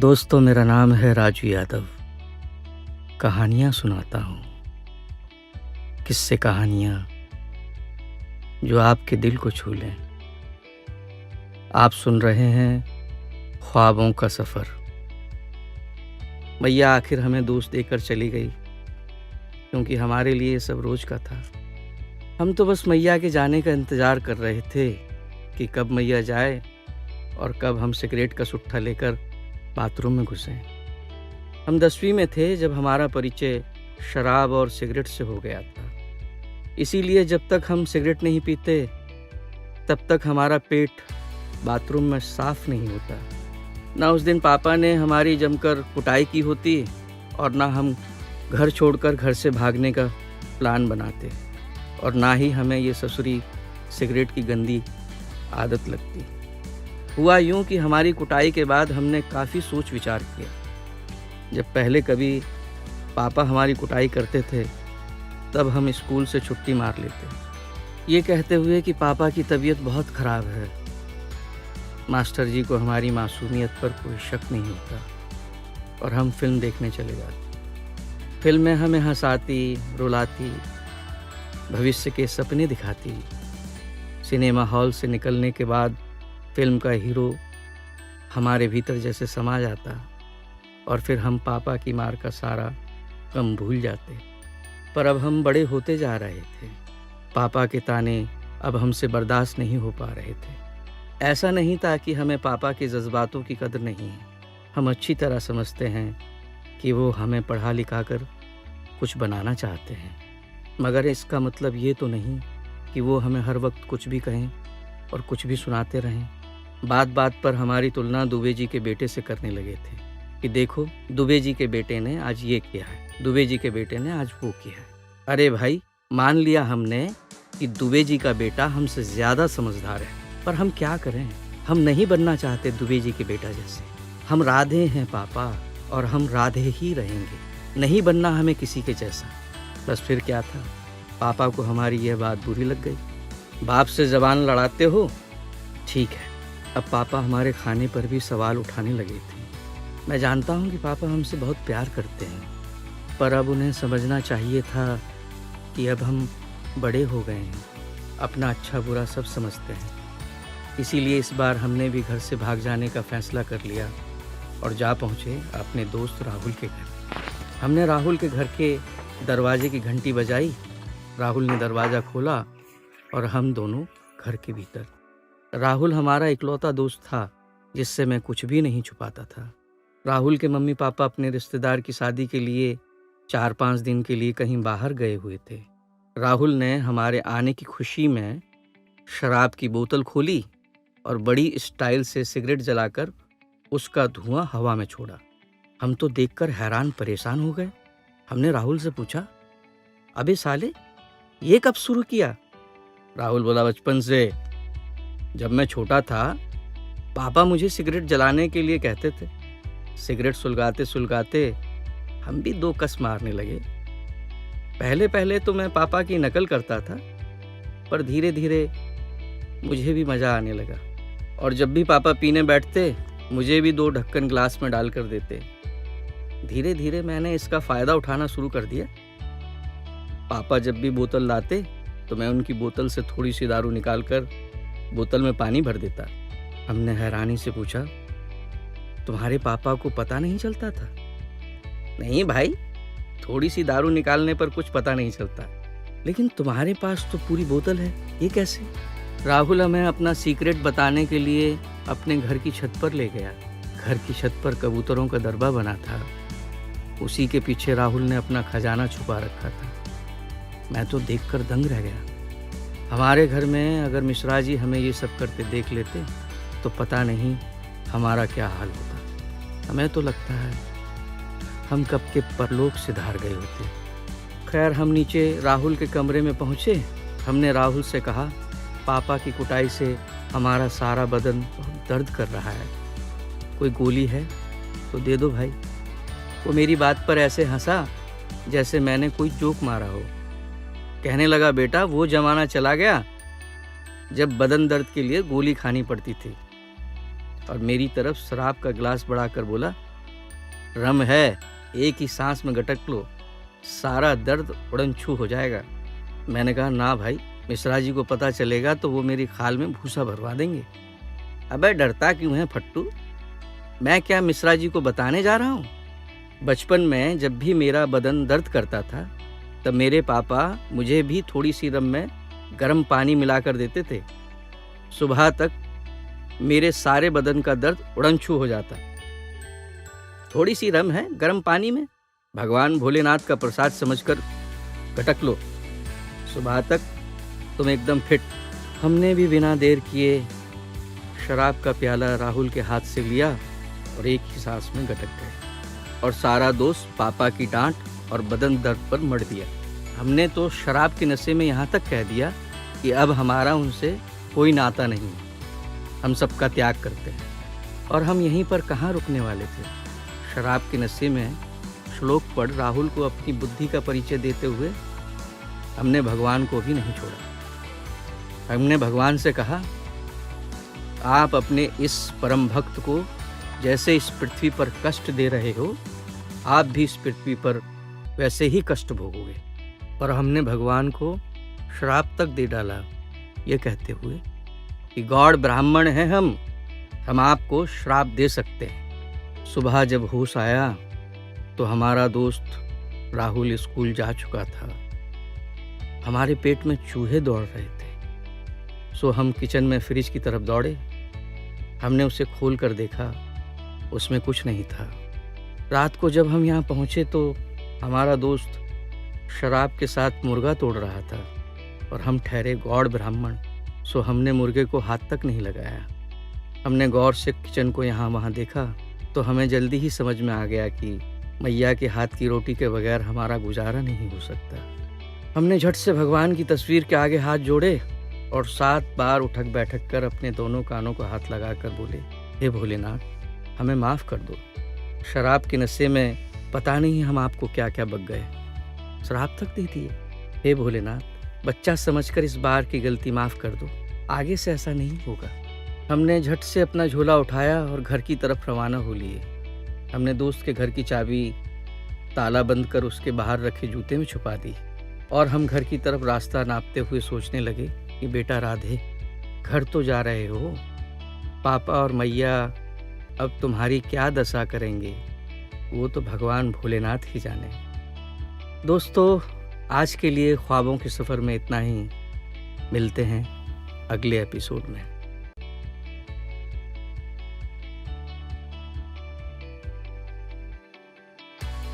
दोस्तों, मेरा नाम है राजू यादव। कहानियाँ सुनाता हूँ, किस्से कहानियाँ जो आपके दिल को छू लें। आप सुन रहे हैं ख्वाबों का सफ़र। मैया आखिर हमें दोस्त देकर चली गई, क्योंकि हमारे लिए सब रोज़ का था। हम तो बस मैया के जाने का इंतज़ार कर रहे थे कि कब मैया जाए और कब हम सिगरेट का सुट्टा लेकर बाथरूम में घुसें। हम 10वीं में थे जब हमारा परिचय शराब और सिगरेट से हो गया था। इसीलिए जब तक हम सिगरेट नहीं पीते तब तक हमारा पेट बाथरूम में साफ नहीं होता। ना उस दिन पापा ने हमारी जमकर कुटाई की होती और ना हम घर छोड़कर घर से भागने का प्लान बनाते, और ना ही हमें ये ससुरी सिगरेट की गंदी आदत लगती। हुआ यूं कि हमारी कुटाई के बाद हमने काफ़ी सोच विचार किया। जब पहले कभी पापा हमारी कुटाई करते थे तब हम स्कूल से छुट्टी मार लेते, ये कहते हुए कि पापा की तबीयत बहुत ख़राब है। मास्टर जी को हमारी मासूमियत पर कोई शक नहीं होता और हम फिल्म देखने चले जाते। फिल्म में हमें हंसाती, रुलाती, भविष्य के सपने दिखाती। सिनेमा हॉल से निकलने के बाद फिल्म का हीरो हमारे भीतर जैसे समा जाता और फिर हम पापा की मार का सारा गम भूल जाते। पर अब हम बड़े होते जा रहे थे। पापा के ताने अब हमसे बर्दाश्त नहीं हो पा रहे थे। ऐसा नहीं था कि हमें पापा के जज्बातों की कदर नहीं है। हम अच्छी तरह समझते हैं कि वो हमें पढ़ा लिखा कर कुछ बनाना चाहते हैं, मगर इसका मतलब ये तो नहीं कि वो हमें हर वक्त कुछ भी कहें और कुछ भी सुनाते रहें। बात बात पर हमारी तुलना दुबे जी के बेटे से करने लगे थे कि देखो, दुबे जी के बेटे ने आज ये किया है, दुबे जी के बेटे ने आज वो किया है। अरे भाई, मान लिया हमने कि दुबे जी का बेटा हमसे ज़्यादा समझदार है, पर हम क्या करें? हम नहीं बनना चाहते दुबे जी के बेटा जैसे। हम राधे हैं पापा, और हम राधे ही रहेंगे। नहीं बनना हमें किसी के जैसा। बस फिर क्या था, पापा को हमारी यह बात बुरी लग गई। बाप से ज़बान लड़ाते हो, ठीक है। अब पापा हमारे खाने पर भी सवाल उठाने लगे थे। मैं जानता हूँ कि पापा हमसे बहुत प्यार करते हैं, पर अब उन्हें समझना चाहिए था कि अब हम बड़े हो गए हैं, अपना अच्छा बुरा सब समझते हैं। इसीलिए इस बार हमने भी घर से भाग जाने का फैसला कर लिया और जा पहुँचे अपने दोस्त राहुल के घर। हमने राहुल के घर के दरवाजे की घंटी बजाई। राहुल ने दरवाज़ा खोला और हम दोनों घर के भीतर। राहुल हमारा इकलौता दोस्त था जिससे मैं कुछ भी नहीं छुपाता था। राहुल के मम्मी पापा अपने रिश्तेदार की शादी के लिए 4-5 दिन के लिए कहीं बाहर गए हुए थे। राहुल ने हमारे आने की खुशी में शराब की बोतल खोली और बड़ी स्टाइल से सिगरेट जलाकर उसका धुआं हवा में छोड़ा। हम तो देखकर हैरान परेशान हो गए। हमने राहुल से पूछा, अबे साले, ये कब शुरू किया? राहुल बोला, बचपन से। जब मैं छोटा था पापा मुझे सिगरेट जलाने के लिए कहते थे। सिगरेट सुलगाते सुलगाते हम भी 2 कस मारने लगे। पहले पहले तो मैं पापा की नकल करता था, पर धीरे धीरे मुझे भी मज़ा आने लगा, और जब भी पापा पीने बैठते मुझे भी 2 ढक्कन ग्लास में डाल कर देते। धीरे धीरे मैंने इसका फ़ायदा उठाना शुरू कर दिया। पापा जब भी बोतल लाते तो मैं उनकी बोतल से थोड़ी सी दारू निकाल कर बोतल में पानी भर देता। हमने हैरानी से पूछा, तुम्हारे पापा को पता नहीं चलता था? नहीं भाई, थोड़ी सी दारू निकालने पर कुछ पता नहीं चलता, लेकिन तुम्हारे पास तो पूरी बोतल है, ये कैसे? राहुल हमें अपना सीक्रेट बताने के लिए अपने घर की छत पर ले गया। घर की छत पर कबूतरों का दरबा बना था। उसी के पीछे राहुल ने अपना खजाना छुपा रखा था। मैं तो देखकर दंग रह गया। हमारे घर में अगर मिश्रा जी हमें ये सब करते देख लेते तो पता नहीं हमारा क्या हाल होता। हमें तो लगता है हम कब के परलोक से धार गए होते। खैर, हम नीचे राहुल के कमरे में पहुँचे। हमने राहुल से कहा, पापा की कुटाई से हमारा सारा बदन बहुत दर्द कर रहा है, कोई गोली है तो दे दो भाई। वो मेरी बात पर ऐसे हंसा जैसे मैंने कोई जोक मारा हो। कहने लगा, बेटा, वो ज़माना चला गया जब बदन दर्द के लिए गोली खानी पड़ती थी। और मेरी तरफ शराब का गिलास बढ़ाकर बोला, रम है, एक ही सांस में गटक लो, सारा दर्द उड़न-छू हो जाएगा। मैंने कहा, ना भाई, मिश्रा जी को पता चलेगा तो वो मेरी खाल में भूसा भरवा देंगे। अबे डरता क्यों है फट्टू? मैं क्या मिश्रा जी को बताने जा रहा हूँ? बचपन में जब भी मेरा बदन दर्द करता था, तब मेरे पापा मुझे भी थोड़ी सी रम में गर्म पानी मिलाकर देते थे। सुबह तक मेरे सारे बदन का दर्द उड़न-छू हो जाता। थोड़ी सी रम है गर्म पानी में, भगवान भोलेनाथ का प्रसाद समझकर गटक लो, सुबह तक तुम एकदम फिट। हमने भी बिना देर किए शराब का प्याला राहुल के हाथ से लिया और एक ही सांस में गटक गए और सारा दोष पापा की डांट और बदन दर्द पर मढ़ दिया। हमने तो शराब के नशे में यहाँ तक कह दिया कि अब हमारा उनसे कोई नाता नहीं, हम सबका त्याग करते हैं। और हम यहीं पर कहाँ रुकने वाले थे। शराब के नशे में श्लोक पढ़ राहुल को अपनी बुद्धि का परिचय देते हुए हमने भगवान को भी नहीं छोड़ा। हमने भगवान से कहा, आप अपने इस परम भक्त को जैसे इस पृथ्वी पर कष्ट दे रहे हो, आप भी इस पृथ्वी पर वैसे ही कष्ट भोगोगे। और हमने भगवान को श्राप तक दे डाला, ये कहते हुए कि गॉड ब्राह्मण हैं हम आपको श्राप दे सकते हैं। सुबह जब होश आया तो हमारा दोस्त राहुल स्कूल जा चुका था। हमारे पेट में चूहे दौड़ रहे थे, सो हम किचन में फ्रिज की तरफ दौड़े। हमने उसे खोल कर देखा, उसमें कुछ नहीं था। रात को जब हम यहाँ पहुँचे तो हमारा दोस्त शराब के साथ मुर्गा तोड़ रहा था और हम ठहरे गॉड ब्राह्मण, सो हमने मुर्गे को हाथ तक नहीं लगाया। हमने गौर से किचन को यहाँ वहाँ देखा तो हमें जल्दी ही समझ में आ गया कि मैया के हाथ की रोटी के बगैर हमारा गुजारा नहीं हो सकता। हमने झट से भगवान की तस्वीर के आगे हाथ जोड़े और 7 बार उठक बैठक कर अपने दोनों कानों को हाथ लगाकर बोले, हे भोलेनाथ, हमें माफ़ कर दो। शराब के नशे में पता नहीं हम आपको क्या क्या बक गए, शराब तक दे दिए। हे भोलेनाथ, बच्चा समझकर इस बार की गलती माफ़ कर दो, आगे से ऐसा नहीं होगा। हमने झट से अपना झोला उठाया और घर की तरफ रवाना हो लिए। हमने दोस्त के घर की चाबी ताला बंद कर उसके बाहर रखे जूते में छुपा दी और हम घर की तरफ रास्ता नापते हुए सोचने लगे कि बेटा राधे, घर तो जा रहे हो, पापा और मैया अब तुम्हारी क्या दशा करेंगे, वो तो भगवान भोलेनाथ ही जाने। दोस्तों, आज के लिए ख्वाबों के सफ़र में इतना ही। मिलते हैं अगले एपिसोड में।